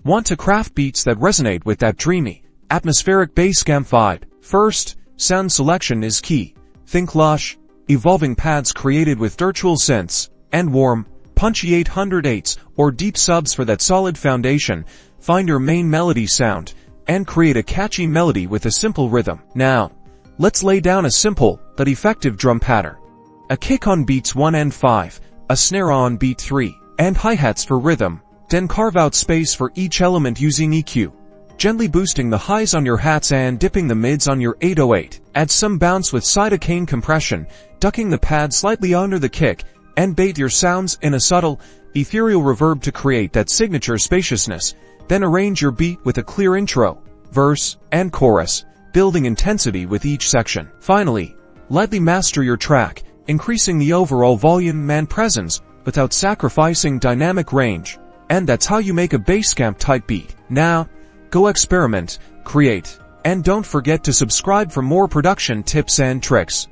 Want to craft beats that resonate with that dreamy, atmospheric Basecamp vibe? First, sound selection is key. Think lush, evolving pads created with virtual synths, and warm, punchy 808s or deep subs for that solid foundation. Find your main melody sound, and create a catchy melody with a simple rhythm. Now, let's lay down a simple but effective drum pattern. A kick on beats 1 and 5, a snare on beat 3, and hi-hats for rhythm. Then carve out space for each element using EQ, gently boosting the highs on your hats and dipping the mids on your 808. Add some bounce with Sidechain compression, ducking the pad slightly under the kick, and bait your sounds in a subtle, ethereal reverb to create that signature spaciousness. Then arrange your beat with a clear intro, verse, and chorus, building intensity with each section. Finally, lightly master your track, increasing the overall volume and presence without sacrificing dynamic range. And that's how you make a Basecamp type beat. Now, go experiment, create, and don't forget to subscribe for more production tips and tricks.